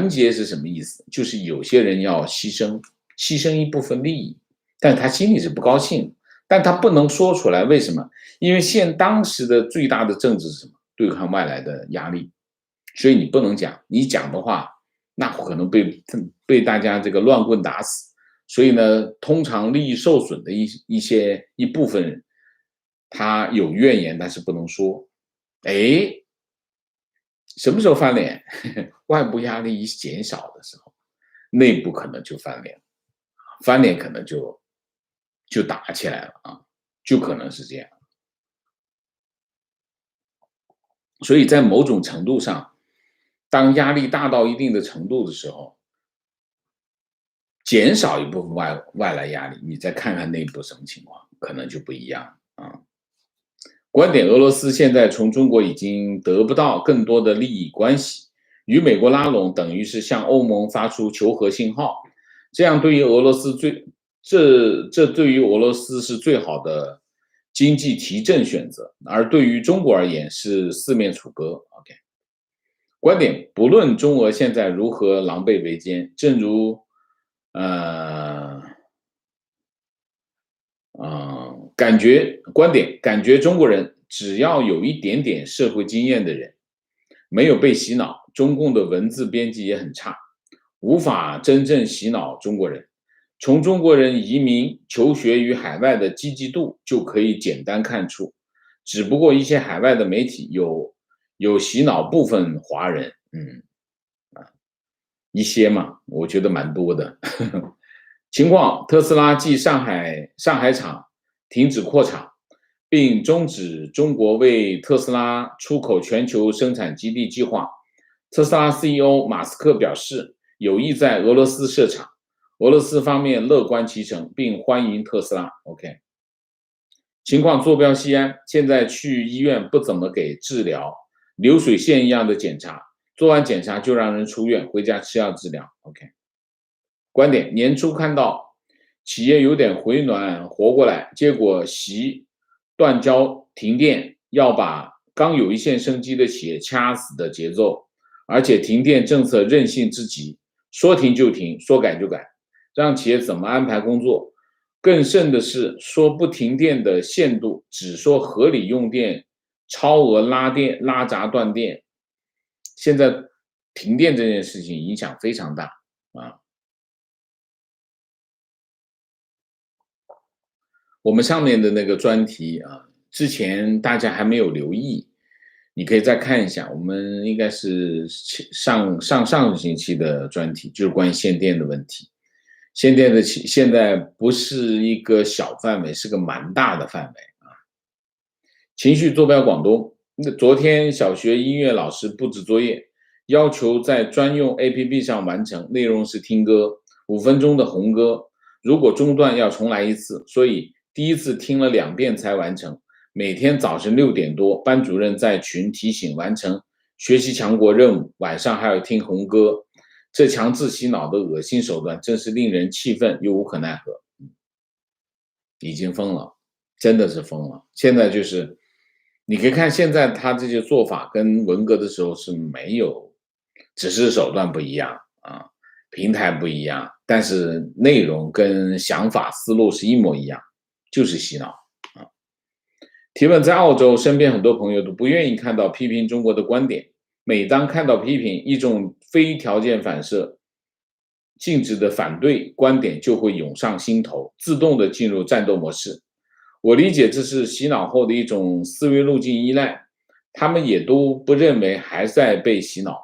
结是什么意思？就是有些人要牺牲一部分利益，但他心里是不高兴，但他不能说出来。为什么？因为当时的最大的政治是什么？对抗外来的压力，所以你不能讲，你讲的话，那可能被大家这个乱棍打死。所以呢，通常利益受损的一部分人，他有怨言，但是不能说。哎，什么时候翻脸？外部压力一减少的时候，内部可能就翻脸，翻脸可能就打起来了啊，就可能是这样。所以在某种程度上，当压力大到一定的程度的时候，减少一部分外来压力，你再看看内部什么情况，可能就不一样啊。观点：俄罗斯现在从中国已经得不到更多的利益关系，与美国拉拢等于是向欧盟发出求和信号，这样对于俄罗斯这对于俄罗斯是最好的经济提振选择，而对于中国而言是四面楚歌。OK，观点：不论中俄现在如何狼狈为奸，正如呃感觉中国人只要有一点点社会经验的人，没有被洗脑，中共的文字编辑也很差，无法真正洗脑中国人。从中国人移民求学于海外的积极度就可以简单看出，只不过一些海外的媒体有洗脑部分华人，一些嘛，我觉得蛮多的。情况：特斯拉继上海厂停止扩厂，并终止中国为特斯拉出口全球生产基地计划。特斯拉 CEO 马斯克表示，有意在俄罗斯设厂，俄罗斯方面乐观其成，并欢迎特斯拉。OK， 情况：坐标西安，现在去医院不怎么给治疗，流水线一样的检查，做完检查就让人出院，回家吃药治疗。OK。观点：年初看到企业有点回暖活过来，结果习断交停电，要把刚有一线生机的企业掐死的节奏，而且停电政策任性至极，说停就停，说改就改，让企业怎么安排工作？更甚的是，说不停电的限度，只说合理用电，超额拉闸断电。现在停电这件事情影响非常大啊。我们上面的那个专题啊，之前大家还没有留意，你可以再看一下。我们应该是上个星期的专题，就是关于限电的问题。限电的现在不是一个小范围，是个蛮大的范围啊。情绪坐标广东，昨天小学音乐老师布置作业，要求在专用 APP 上完成，内容是听歌，5分钟的红歌，如果中断要重来一次，所以第一次听了2遍才完成。每天早晨6点多，班主任在群提醒完成学习强国任务，晚上还要听红歌，这强制洗脑的恶心手段真是令人气愤又无可奈何。已经疯了，真的是疯了。现在就是你可以看现在他这些做法跟文革的时候是没有，只是手段不一样啊，平台不一样，但是内容跟想法思路是一模一样，就是洗脑啊。提问：在澳洲，身边很多朋友都不愿意看到批评中国的观点，每当看到批评，一种非条件反射禁止的反对观点就会涌上心头，自动的进入战斗模式。我理解这是洗脑后的一种思维路径依赖，他们也都不认为还在被洗脑，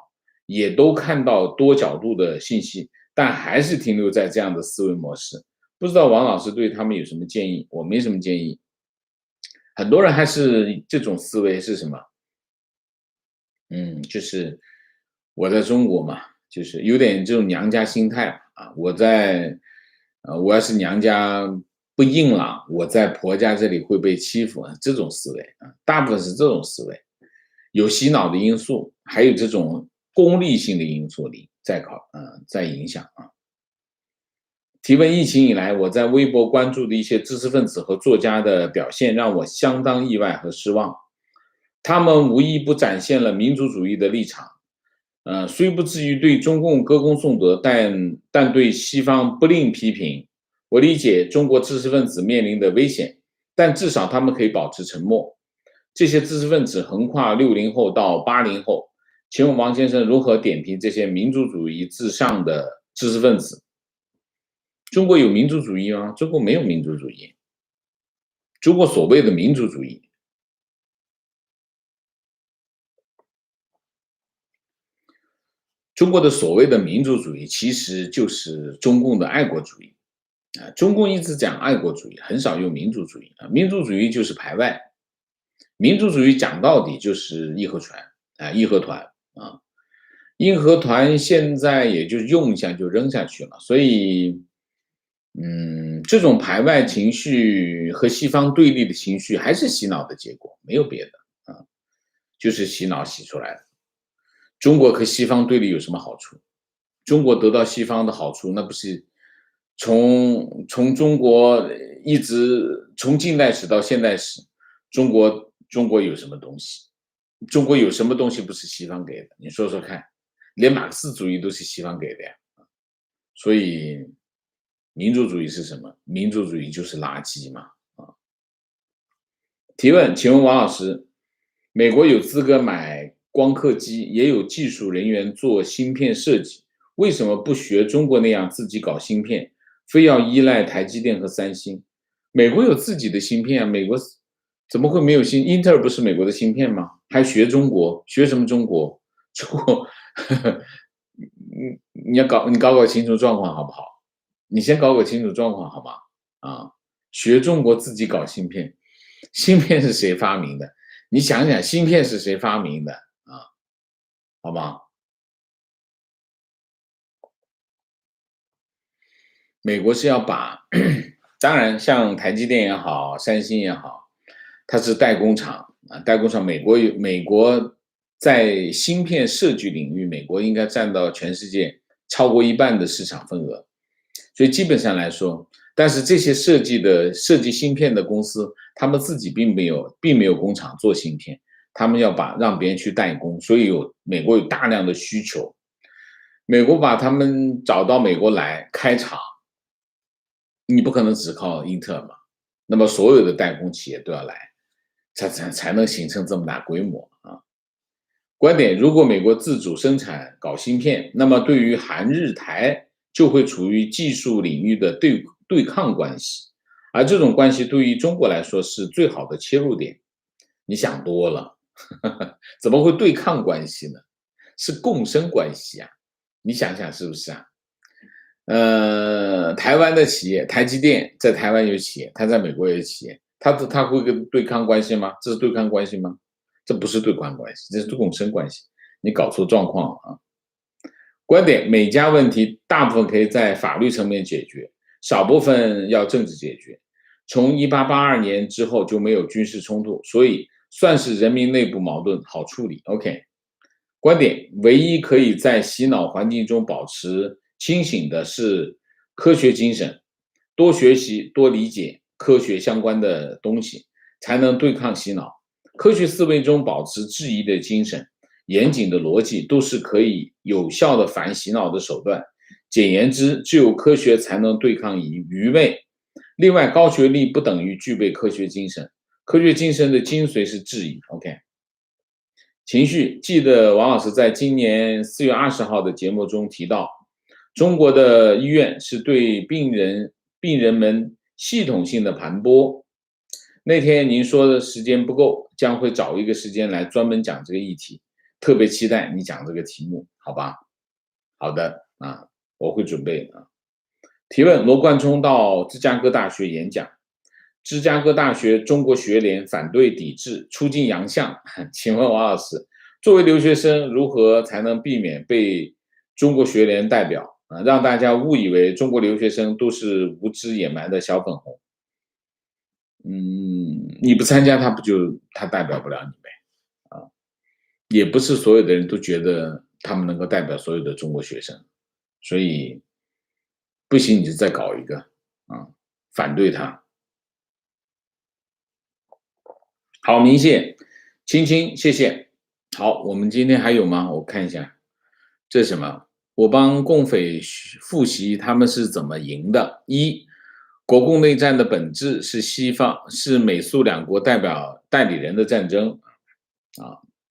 也都看到多角度的信息，但还是停留在这样的思维模式。不知道王老师对他们有什么建议？我没什么建议。很多人还是这种思维是什么？就是我在中国嘛，就是有点这种娘家心态啊。我要是娘家不硬朗，我在婆家这里会被欺负，这种思维啊，大部分是这种思维，有洗脑的因素，还有这种功利性的因素里在影响啊。提问：疫情以来，我在微博关注的一些知识分子和作家的表现让我相当意外和失望。他们无一不展现了民族主义的立场，虽不至于对中共歌功颂德，但对西方不吝批评。我理解中国知识分子面临的危险，但至少他们可以保持沉默。这些知识分子横跨60后到80后，请问王先生如何点评这些民族主义至上的知识分子？中国有民族主义吗？中国没有民族主义。中国所谓的民族主义，中国的所谓的民族主义，其实就是中共的爱国主义。中共一直讲爱国主义，很少用民族主义啊。民族主义就是排外，民族主义讲到底就是义和团义和团啊。义和团现在也就用一下就扔下去了，所以，这种排外情绪和西方对立的情绪还是洗脑的结果，没有别的啊，就是洗脑洗出来的。中国和西方对立有什么好处？中国得到西方的好处，那不是从中国一直从近代史到现代史，中国有什么东西？中国有什么东西不是西方给的？你说说看，连马克思主义都是西方给的呀。所以，民族主义是什么？民族主义就是垃圾嘛。提问，请问王老师，美国有资格买光刻机，也有技术人员做芯片设计，为什么不学中国那样自己搞芯片，非要依赖台积电和三星？美国有自己的芯片啊，美国怎么会没有英特尔不是美国的芯片吗？还学中国？学什么中国？中国，你搞清楚状况好不好？你先搞清楚状况好吗？学中国自己搞芯片，芯片是谁发明的？你想想，芯片是谁发明的啊？好吗？美国是要把，当然像台积电也好，三星也好，它是代工厂啊，代工厂。美国在芯片设计领域，美国应该占到全世界超过一半的市场份额，所以基本上来说，但是这些设计芯片的公司，他们自己并没有工厂做芯片，他们要让别人去代工，所以美国有大量的需求，美国把他们找到美国来开厂。你不可能只靠英特尔嘛，那么所有的代工企业都要来，才能形成这么大规模啊。观点：如果美国自主生产搞芯片，那么对于韩日台就会处于技术领域的对抗关系，而这种关系对于中国来说是最好的切入点。你想多了，怎么会对抗关系呢？是共生关系啊！你想想是不是啊？台湾的企业，台积电在台湾有企业，它在美国有企业，它会跟对抗关系吗？这是对抗关系吗？这不是对抗关系，这是共生关系。你搞错状况了啊！观点：美加问题大部分可以在法律层面解决，少部分要政治解决。从1882年之后就没有军事冲突，所以算是人民内部矛盾好处理。OK，观点：唯一可以在洗脑环境中保持清醒的是科学精神，多学习、多理解科学相关的东西，才能对抗洗脑。科学思维中保持质疑的精神、严谨的逻辑，都是可以有效的反洗脑的手段。简言之，只有科学才能对抗愚昧。另外，高学历不等于具备科学精神，科学精神的精髓是质疑。OK。情绪，记得王老师在今年4月20号的节目中提到，中国的医院是对病人们系统性的盘剥。那天您说的时间不够，将会找一个时间来专门讲这个议题，特别期待你讲这个题目，好吧？好的啊，我会准备啊。提问：罗贯中到芝加哥大学演讲，芝加哥大学中国学联反对抵制，出尽洋相。请问王老师，作为留学生，如何才能避免被中国学联代表让大家误以为中国留学生都是无知野蛮的小粉红？你不参加，他代表不了你呗？也不是所有的人都觉得他们能够代表所有的中国学生，所以不行，你就再搞一个反对他。好，明谢，青青，谢谢。好，我们今天还有吗？我看一下，这是什么？我帮共匪复习他们是怎么赢的。一，国共内战的本质是美苏两国代理人的战争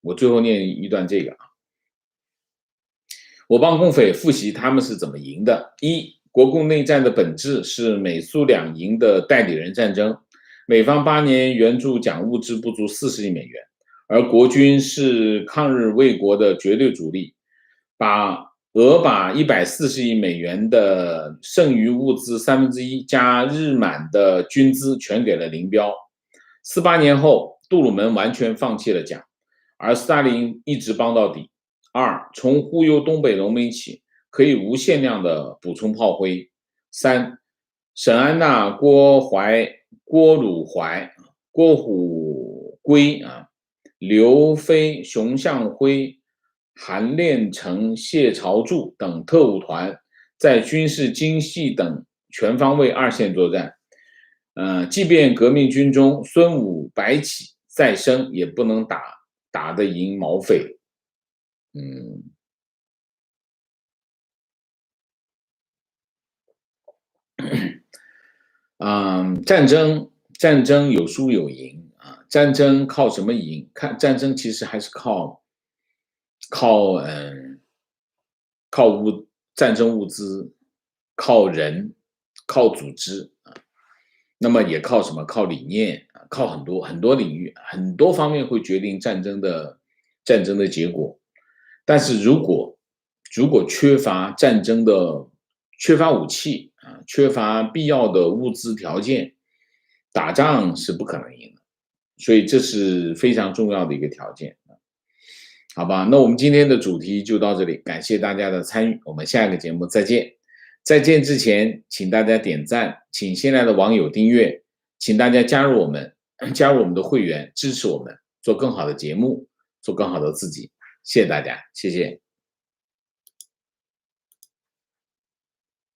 我最后念一段这个我帮共匪复习他们是怎么赢的。一，国共内战的本质是美苏两营的代理人战争，美方8年援助蒋物资不足40亿美元，而国军是抗日卫国的绝对主力，把140亿美元的剩余物资1/3加日满的军资全给了林彪。48年后，杜鲁门完全放弃了蒋，而斯大林一直帮到底。2. 从忽悠东北农民起，可以无限量的补充炮灰。3. 沈安娜、郭汝怀、郭虎圭刘飞、熊向晖、韩练成、谢朝柱等特务团在军事、经济等全方位二线作战。即便革命军中孙武、白起再生，也不能打得赢毛匪。战争有输有赢啊，战争靠什么赢？战争其实还是靠战争物资，靠人，靠组织啊。那么也靠什么？靠理念，靠很多领域，很多方面会决定战争的结果。但是如果缺乏武器啊，缺乏必要的物资条件，打仗是不可能赢的。所以这是非常重要的一个条件。好吧，那我们今天的主题就到这里，感谢大家的参与，我们下一个节目再见。在见之前，请大家点赞，请新来的网友订阅，请大家加入我们的会员，支持我们做更好的节目，做更好的自己。谢谢大家，谢谢。